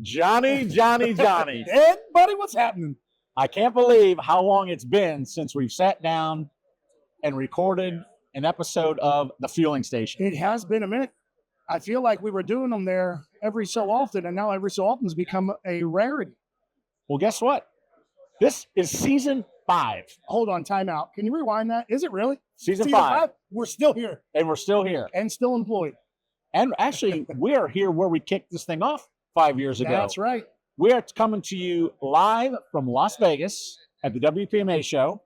Johnny. Ed, buddy, what's happening? I can't believe how long it's been since we've sat down and recorded an episode of The Fueling Station. It has been a minute. I feel like we were doing them there every so often, and now every so often has become a rarity. Well, guess what? This is season 5. Hold on, time out. Can you rewind that? Is it really? Season 5. We're still here. And we're still here. And still employed. And actually, we are here where we kicked this thing off 5 years ago. That's right. We are coming to you live from Las Vegas at the WPMA show.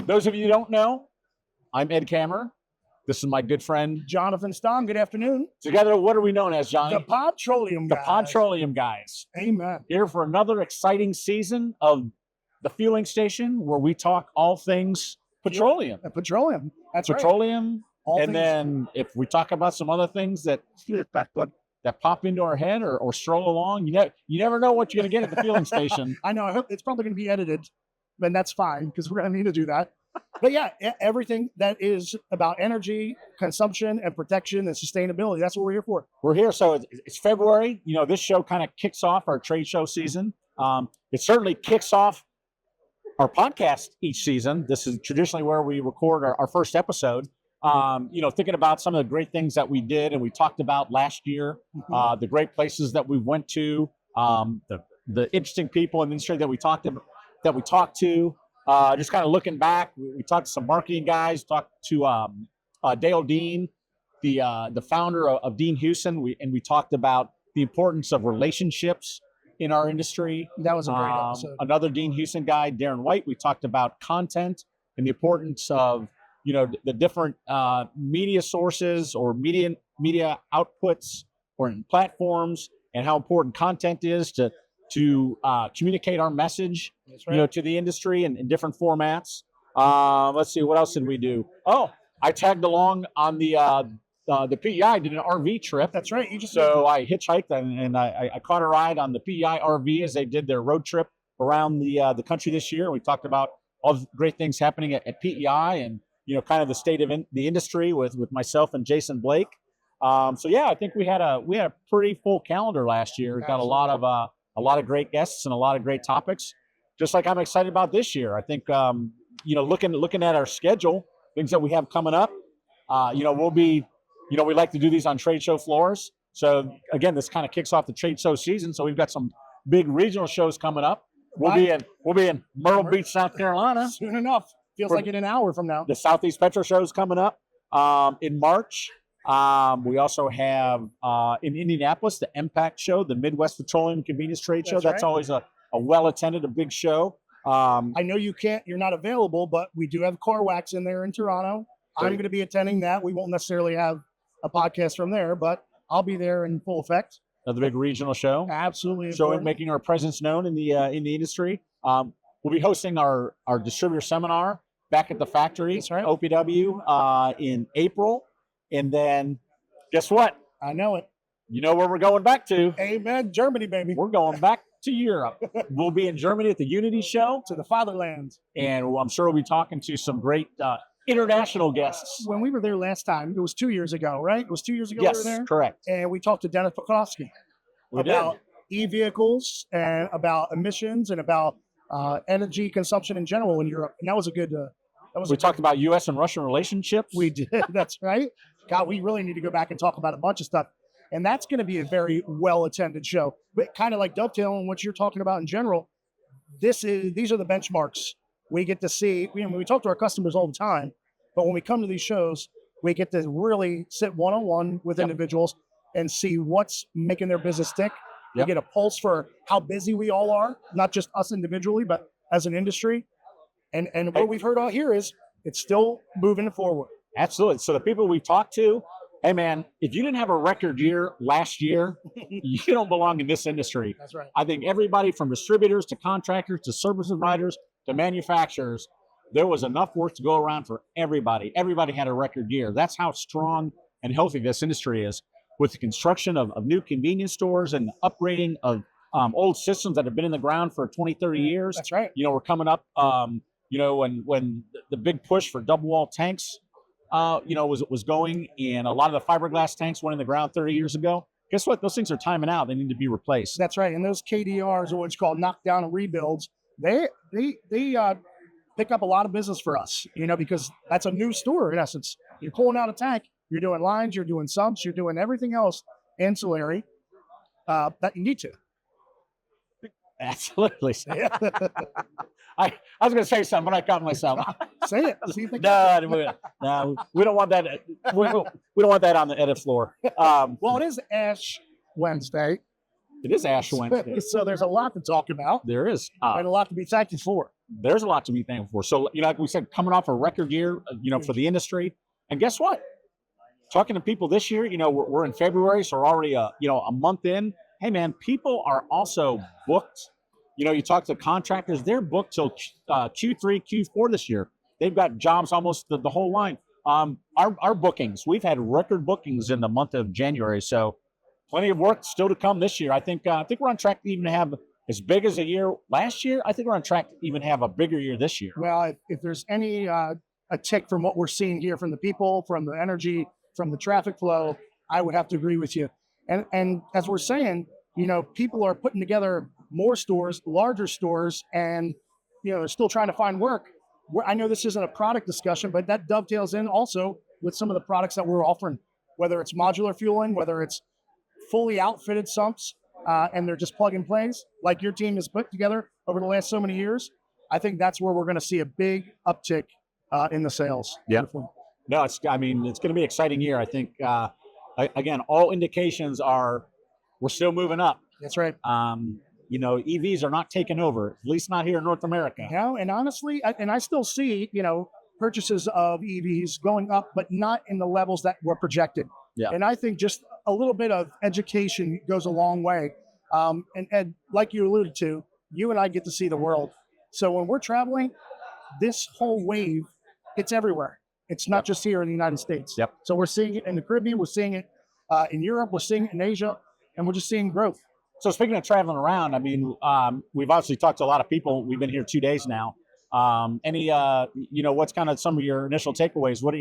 Those of you who don't know, I'm Ed Kammerer. This is my good friend, Jonathan Stong. Good afternoon. Together, what are we known as, Johnny? The Pod-troleum Guys. The Pod-troleum Guys. Amen. Here for another exciting season of The Fueling Station, where we talk all things petroleum. Petroleum. That's petroleum. Right. And then if we talk about some other things that pop into our head or stroll along, you never know what you're going to get at the Fueling Station. I know. I hope it's probably going to be edited, but that's fine because we're going to need to do that. But yeah, everything that is about energy, consumption, and protection and sustainability, that's what we're here for. We're here. So it's February. This show kind of kicks off our trade show season. It certainly kicks off our podcast each season. This is traditionally where we record our first episode. Thinking about some of the great things that we did and we talked about last year, the great places that we went to, the interesting people in the industry that we talked to. Just kind of looking back, we talked to some marketing guys, talked to Dale Dean, the founder of Dean Houston. We talked about the importance of relationships in our industry. That was a great episode. Another Dean Houston guy, Darren White, we talked about content and the importance of the different media sources or media outputs or in platforms, and how important content is to communicate our message, to the industry in different formats. Let's see, what else did we do? Oh, I tagged along on the PEI, did an RV trip. That's right. I hitchhiked and I caught a ride on the PEI RV as they did their road trip around the country this year. We talked about all the great things happening at PEI and kind of the state of the industry with myself and Jason Blake. I think we had a pretty full calendar last year. Got a lot of great guests and a lot of great topics. Just like I'm excited about this year. I think looking at our schedule, things that we have coming up. We'll be we like to do these on trade show floors. So again, this kind of kicks off the trade show season. So we've got some big regional shows coming up. We'll be in Myrtle Beach, South Carolina. Soon enough. Feels like in an hour from now. The Southeast Petro Show is coming up in March. We also have in Indianapolis, the Impact Show, the Midwest Petroleum Convenience Trade Show. That's always a well-attended, a big show. I know you're not available, but we do have Car Wax in there in Toronto. I'm going to be attending that. We won't necessarily have a podcast from there, but I'll be there in full effect. Another big regional show. Absolutely. Showing, making our presence known in the industry. We'll be hosting our distributor seminar back at the factory, OPW, in April. And then, guess what? I know it. You know where we're going back to. Amen. Germany, baby. We're going back to Europe. We'll be in Germany at the UNITI show. To the fatherland. And I'm sure we'll be talking to some great international guests. When we were there last time, it was 2 years ago, right? It was 2 years ago yes, we were there? Correct. And we talked to Dennis Pokrovsky about e-vehicles and about emissions and about energy consumption in general in Europe. And that was a good... we talked about U.S. and Russian relationships. We did. That's right. God, we really need to go back and talk about a bunch of stuff. And that's going to be a very well-attended show. But kind of like dovetailing what you're talking about in general, these are the benchmarks we get to see. We talk to our customers all the time, but when we come to these shows, we get to really sit one-on-one with individuals and see what's making their business tick. We get a pulse for how busy we all are, not just us individually, but as an industry. And what we've heard out here is it's still moving forward. Absolutely. So the people we talked to, hey, man, if you didn't have a record year last year, you don't belong in this industry. That's right. I think everybody from distributors to contractors to service providers to manufacturers, there was enough work to go around for everybody. Everybody had a record year. That's how strong and healthy this industry is. With the construction of new convenience stores and upgrading of old systems that have been in the ground for 20, 30 years. That's right. We're coming up, when the big push for double wall tanks, was going, and a lot of the fiberglass tanks went in the ground 30 years ago. guess what? Those things are timing out. They need to be replaced. That's right. And those KDRs, or what's called knockdown and rebuilds, they pick up a lot of business for us, because that's a new store in essence. You're pulling out a tank, you're doing lines, you're doing subs, you're doing everything else ancillary that you need to. Absolutely. I was going to say something, but I caught myself. Say it. See if they No, we don't want that. We don't want that on the edit floor. Well, it is Ash Wednesday. It is Ash Wednesday. So there's a lot to talk about. There is. And a lot to be thankful for. There's a lot to be thankful for. So, like we said, coming off a record year, for the industry. And guess what? Talking to people this year, we're in February, so we're already, a month in. Hey, man, people are also booked. You talk to contractors, they're booked till Q3, Q4 this year. They've got jobs almost the whole line. Our bookings, we've had record bookings in the month of January, so plenty of work still to come this year. I think we're on track to even have as big as a year last year. I think we're on track to even have a bigger year this year. Well, if there's any a tick from what we're seeing here from the people, from the energy, from the traffic flow, I would have to agree with you. And as we're saying, people are putting together more stores, larger stores, and they're still trying to find work. I know this isn't a product discussion, but that dovetails in also with some of the products that we're offering, whether it's modular fueling, whether it's fully outfitted sumps, and they're just plug and plays like your team has put together over the last so many years. I think that's where we're going to see a big uptick in the sales. Yeah. No, it's going to be an exciting year. I think, again, all indications are we're still moving up. That's right. EVs are not taking over, at least not here in North America. No, and honestly, I still see, purchases of EVs going up, but not in the levels that were projected. Yeah. And I think just a little bit of education goes a long way. And Ed, like you alluded to, you and I get to see the world. So when we're traveling, this whole wave, it's everywhere. It's not just here in the United States. Yep. So we're seeing it in the Caribbean, we're seeing it in Europe, we're seeing it in Asia, and we're just seeing growth. So speaking of traveling around, we've obviously talked to a lot of people. We've been here 2 days now. What's kind of some of your initial takeaways? What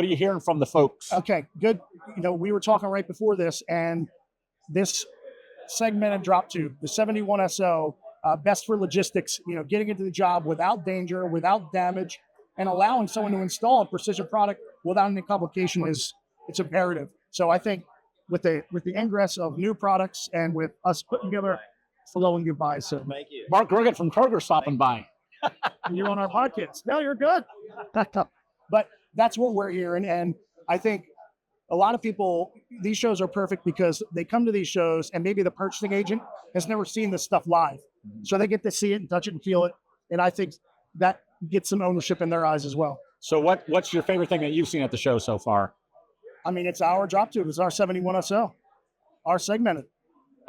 are you hearing from the folks? Okay, good. We were talking right before this, and this segmented drop tube, the 71SO, best for logistics, getting into the job without danger, without damage, and allowing someone to install a precision product without any complication it's imperative. So I think with the ingress of new products and with us putting together flowing goodbyes. So Thank you. Mark Grogan from Kroger stopping by. You're on our podcast. No, you're good. But that's what we're hearing. And I think a lot of people, these shows are perfect because they come to these shows and maybe the purchasing agent has never seen this stuff live. So they get to see it and touch it and feel it. And I think that gets some ownership in their eyes as well. So what's your favorite thing that you've seen at the show so far? It's our drop tube. It's our 71SO, our segmented.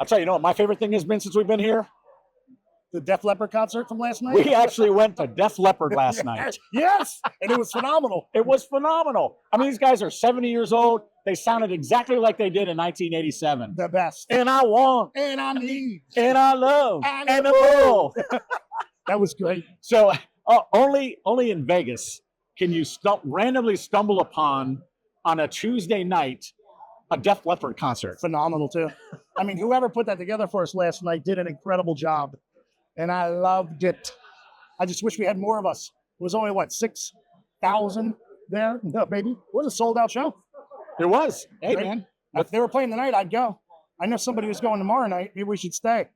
I'll tell you, what my favorite thing has been since we've been here? The Def Leppard concert from last night? We actually went to Def Leppard last night. Yes, and it was phenomenal. It was phenomenal. These guys are 70 years old. They sounded exactly like they did in 1987. The best. And I want. And I need. And I love. And a bull. That was great. So only in Vegas can you randomly stumble upon, on a Tuesday night, a Def Leppard concert. Phenomenal, too. Whoever put that together for us last night did an incredible job. And I loved it. I just wish we had more of us. It was only, 6,000 there? No, baby. It was a sold-out show. It was. Hey, Right. man. If they were playing tonight, I'd go. I know somebody who's going tomorrow night. Maybe we should stay.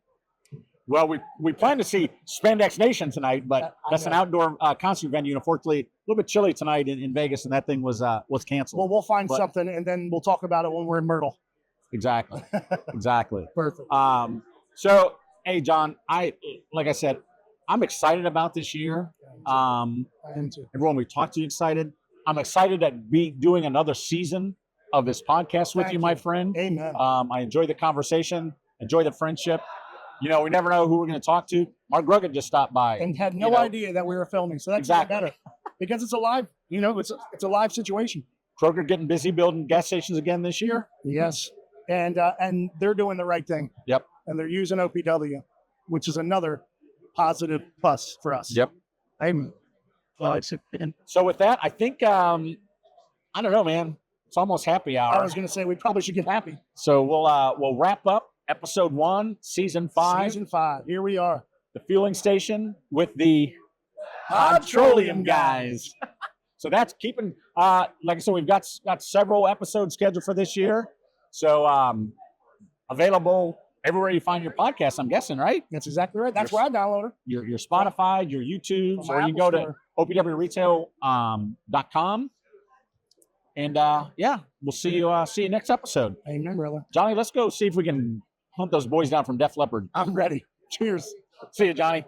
Well, we plan to see Spandex Nation tonight, but that's an outdoor concert venue. And unfortunately, a little bit chilly tonight in Vegas, and that thing was canceled. Well, we'll find something, and then we'll talk about it when we're in Myrtle. Exactly. Perfect. So, hey, John, like I said, I'm excited about this year. I am too. Everyone we talked to excited. I'm excited to be doing another season of this podcast with you, my friend. Amen. I enjoy the conversation, enjoy the friendship. We never know who we're going to talk to. Mark Grogan just stopped by. And had no idea that we were filming, so that's Exactly. even better. Because it's a live, it's a live situation. Kroger getting busy building gas stations again this year. Yes. And they're doing the right thing. Yep. And they're using OPW, which is another positive plus for us. Yep. Amen. So with that, I think, I don't know, man. It's almost happy hour. I was going to say we probably should get happy. So we'll wrap up episode 1, season 5. Season 5. Here we are. The fueling station with the Pod-troleum Pod-troleum Guys. So that's keeping, like I said, we've got several episodes scheduled for this year. So available everywhere you find your podcast, I'm guessing, right? That's exactly right. That's where I download her. Your Spotify, your YouTubes, From or you Apple go to opwretail.com. And yeah, we'll see you next episode. Amen, brother. Johnny, let's go see if we can hunt those boys down from Def Leppard. I'm ready. Cheers. See you, Johnny.